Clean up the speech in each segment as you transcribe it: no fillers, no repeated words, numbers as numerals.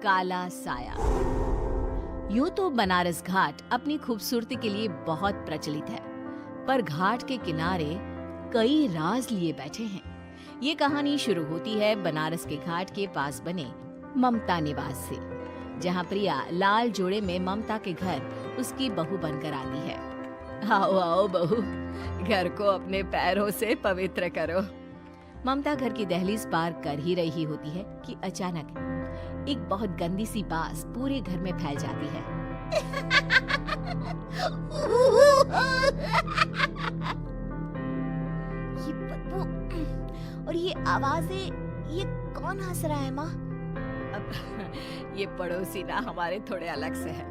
काला साया। यूं तो बनारस घाट अपनी खूबसूरती के लिए बहुत प्रचलित है, पर घाट के किनारे कई राज लिए बैठे हैं। ये कहानी शुरू होती है बनारस के घाट के पास बने ममता निवास से, जहाँ प्रिया लाल जोड़े में ममता के घर उसकी बहू बनकर आती है। आओ आओ बहू, घर को अपने पैरों से पवित्र करो। ममता घर की दहलीज पार कर ही रही होती है कि अचानक एक बहुत गंदी सी बास पूरे घर में फैल जाती है। ये बदबू और ये आवाजें, ये कौन हंस रहा है माँ? अब ये पड़ोसी ना हमारे थोड़े अलग से है।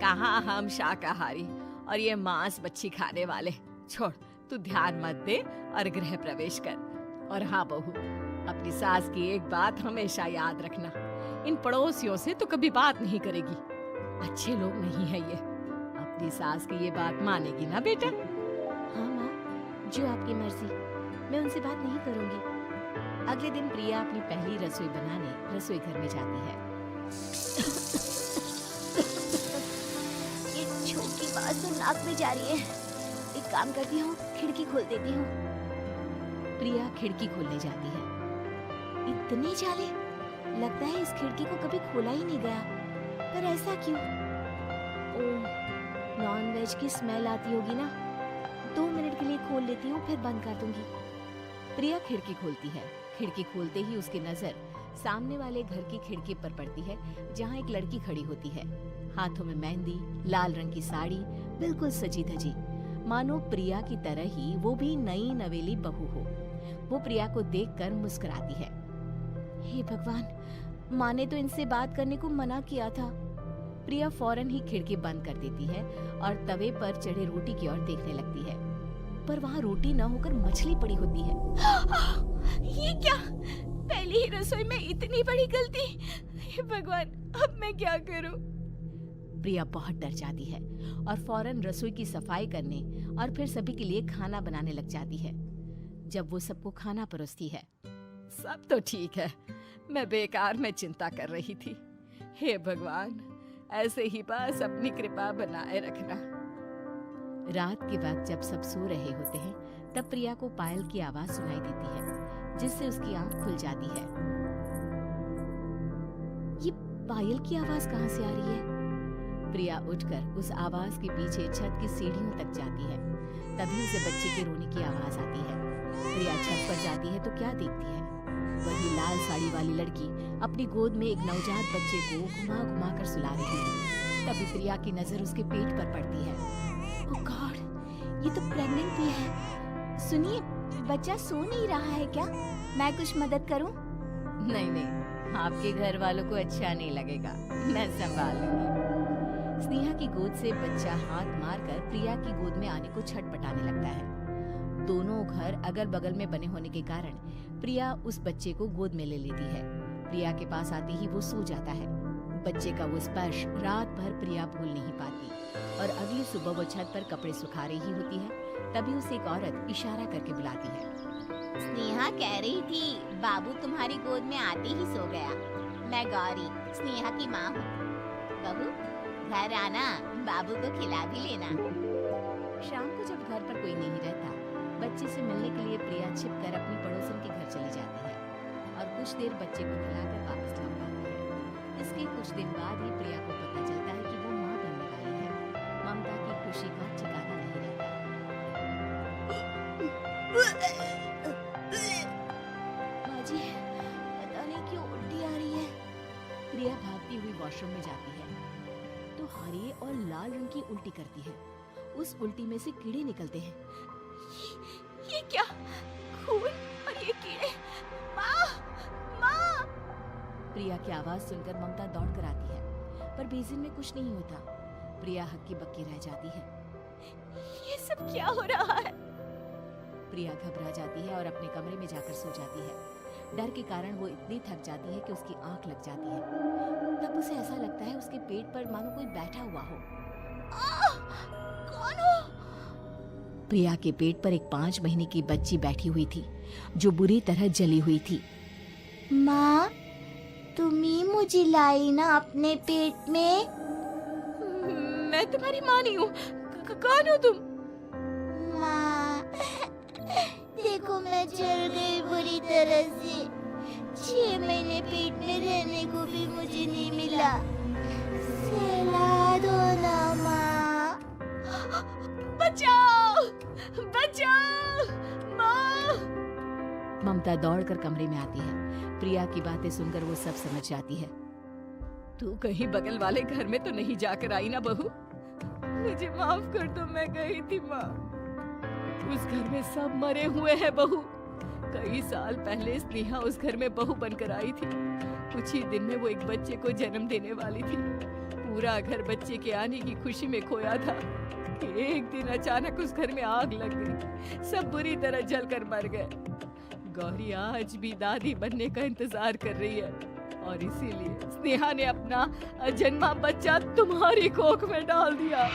कहाँ हम शाकाहारी और ये मांस मच्छी खाने वाले। छोड़, तू ध्यान मत दे और गृह प्रवेश कर। और हाँ बहू, अपनी सास की एक बात हमेशा याद रखना, इन पड़ोसियों से तो कभी बात नहीं करेगी। अच्छे लोग नहीं है ये। अपनी सास की ये बात मानेगी ना बेटा? हाँ माँ, जो आपकी मर्जी, मैं उनसे बात नहीं करूंगी। अगले दिन प्रिया अपनी पहली रसोई बनाने रसोई घर में जाती है। ये छोटी बात तो नाक में जा रही है। एक काम करती हूँ, खिड़की खोल देती हूँ। प्रिया खिड़की खोलने जाती है। इतने जाले, लगता है इस खिड़की को कभी खोला ही नहीं गया। पर ऐसा क्यों? ओह, नॉन वेज की स्मेल आती होगी ना। 2 मिनट के लिए खोल लेती हूँ, फिर बंद कर दूंगी। प्रिया खिड़की खोलती है। खिड़की खोलते ही उसकी नजर सामने वाले घर की खिड़की पर पड़ती है, जहाँ एक लड़की खड़ी होती है। हाथों में मेहंदी, लाल रंग की साड़ी, बिल्कुल सजी धजी, मानो प्रिया की तरह ही वो भी नई नवेली बहू हो। वो प्रिया को देखकर मुस्कुराती है। हे भगवान, माँ ने तो इनसे बात करने को मना किया था। प्रिया फौरन ही खिड़की बंद कर देती है और तवे पर चढ़े रोटी की ओर देखने लगती है, पर वहाँ रोटी न होकर मछली पड़ी होती है। ये क्या? पहली ही रसोई में इतनी बड़ी गलती। हे भगवान, अब मैं क्या करूं? प्रिया बहुत डर जाती है और फौरन रसोई की सफाई करने और फिर सभी के लिए खाना बनाने लग जाती है। जब वो सबको खाना परोसती है, सब तो ठीक है, मैं बेकार में चिंता कर रही थी। हे भगवान, ऐसे ही बस अपनी कृपा बनाए रखना। रात के वक्त जब सब सो रहे होते हैं, तब प्रिया को पायल की आवाज सुनाई देती है, जिससे उसकी आंख खुल जाती है। ये पायल की आवाज कहाँ से आ रही है? प्रिया उठकर उस आवाज के पीछे छत की सीढ़ियों तक जाती है। तभी उसे बच्चे के रोने की आवाज आती है। प्रिया छत पर जाती है तो क्या देखती है? वही लाल साड़ी वाली लड़की अपनी गोद में एक नवजात बच्चे को घुमा घुमा कर सुला रही है। तभी प्रिया की नजर उसके पेट पर पड़ती है। ओह गॉड, ये तो प्रेग्नेंट भी है। सुनिए, बच्चा सो नहीं रहा है क्या? मैं कुछ मदद करूं? नहीं नहीं, आपके घर वालों को अच्छा नहीं लगेगा, मैं संभाल लूंगी। स्नेहा की गोद से बच्चा हाथ मारकर प्रिया की गोद में आने को छटपटाने लगता है। दोनों घर अगल बगल में बने होने के कारण प्रिया उस बच्चे को गोद में ले लेती है। प्रिया के पास आते ही वो सो जाता है। बच्चे का वो स्पर्श रात भर प्रिया भूल नहीं पाती और अगली सुबह वो छत पर कपड़े सुखा रही होती है। तभी उसे एक औरत इशारा करके बुलाती है। स्नेहा कह रही थी बाबू तुम्हारी गोद में आते ही सो गया। मैं गौरी, स्नेहा की माँ हूँ। बहू, घर आना, बाबू को खिला भी लेना। शाम को जब घर पर कोई नहीं रहता, बच्चे से मिलने के लिए प्रिया छिपकर अपनी पड़ोसन के घर चली जाती है और कुछ देर बच्चे को खिलाकर वापस लौट आती है। इसके कुछ दिन बाद ही प्रिया को पता चलता है कि वो माँ बनने वाली है। ममता की खुशी का ठिकाना नहीं रहता। माँ जी, पता नहीं क्यों उल्टी आ रही है। प्रिया भागती हुई वॉशरूम में जाती है तो हरे और लाल रंग की उल्टी करती है। उस उल्टी में से कीड़े निकलते हैं। ये क्या? खून और ये कीड़े! माँ! माँ! प्रिया की आवाज सुनकर ममता दौड़ कर आती है, पर बेसिन में कुछ नहीं होता। प्रिया हक्की बक्की रह जाती है। ये सब क्या हो रहा है? प्रिया घबरा जाती है और अपने कमरे में जाकर सो जाती है। डर के कारण वो इतनी थक जाती है कि उसकी आंख लग जाती है। तब उसे ऐसा लगता है उसके पेट पर मानो कोई बैठा हुआ हो। कौन हो? प्रिया के पेट पर एक 5 महीने की बच्ची बैठी हुई थी, जो बुरी तरह जली हुई थी। माँ, तुम ही मुझे लाई ना अपने पेट में। मैं तुम्हारी माँ नहीं हूँ। कौन हो तुम? माँ, देखो मैं जल गई बुरी तरह से। 6 महीने पेट में रहने को भी मुझे नहीं मिला। सहला दो ना माँ। बचाओ, बचाओ, माँ। ममता दौड़कर कमरे में आती है। प्रिया की बातें सुनकर वो सब समझ जाती है। तू कहीं बगल वाले घर में तो नहीं जाकर आई ना बहू? मुझे माफ कर दो, मैं गई थी माँ। उस घर में सब मरे हुए हैं बहू। कई साल पहले स्नेहा उस घर में बहू बनकर आई थी। कुछ ही दिन में वो एक बच्चे को जन्म देने वाली थी। पूरा घर बच्चे के आने की खुशी में खोया था। एक दिन अचानक उस घर में आग लग गई। सब बुरी तरह जलकर मर गए। गौरी आज भी दादी बनने का इंतजार कर रही है और इसीलिए स्नेहा ने अपना अजन्मा बच्चा तुम्हारी कोख में डाल दिया।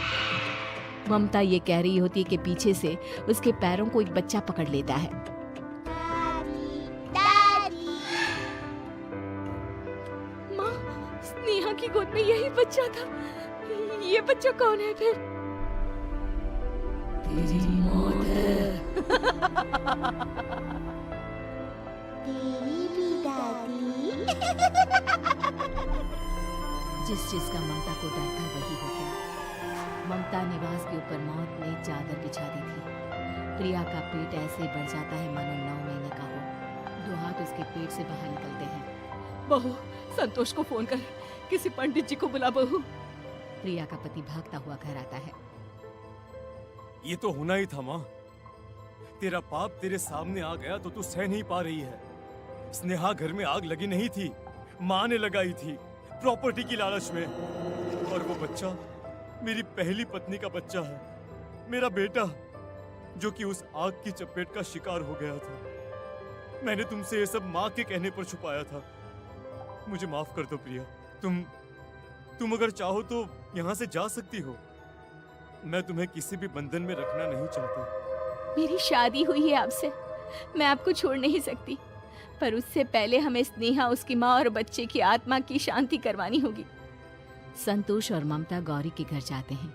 ममता ये कह रही होती है कि पीछे से उसके पैरों को एक बच्चा पकड़ लेता है। दादी, माँ, स्नेहा की गोद में यही बच्चा था। ये बच्चा कौन है फिर? तेरी मौत है। तेरी भी दादी। जिस चीज का ममता को डर था वही हो गया। ममता निवास के ऊपर मौत ने चादर बिछा दी थी। प्रिया का पेट ऐसे बढ़ जाता है मानो 9 महीने का हो। 2 हाथ उसके पेट से बाहर निकलते हैं। बहू, संतोष को फोन कर, किसी पंडित जी को बुला बहू। प्रिया का पति भागता हुआ घर आता है। ये तो होना ही था माँ। तेरा पाप तेरे सामने आ गया तो तू सह नहीं पा रही है। स्नेहा घर में आग लगी नहीं थी, माँ ने लगाई थी, प्रॉपर्टी की लालच में। और वो बच्चा मेरी पहली पत्नी का बच्चा है, मेरा बेटा, जो कि उस आग की चपेट का शिकार हो गया था। मैंने तुमसे ये सब माँ के कहने पर छुपाया था। मुझे माफ कर दो प्रिया। तुम अगर चाहो तो यहाँ से जा सकती हो। मैं तुम्हें किसी भी बंधन में रखना नहीं चाहता। मेरी शादी हुई है आपसे, मैं आपको छोड़ नहीं सकती, पर उससे पहले हमें स्नेहा, उसकी माँ और बच्चे की आत्मा की शांति करवानी होगी। संतोष और ममता गौरी के घर जाते हैं।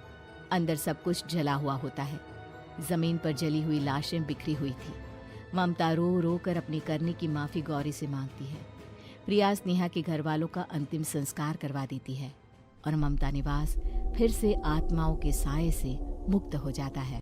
अंदर सब कुछ जला हुआ होता है। जमीन पर जली हुई लाशें बिखरी हुई थी। ममता रो रो कर अपनी करने की माफी गौरी से मांगती है। प्रिया स्नेहा के घर वालों का अंतिम संस्कार करवा देती है और ममता निवास फिर से आत्माओं के साए से मुक्त हो जाता है।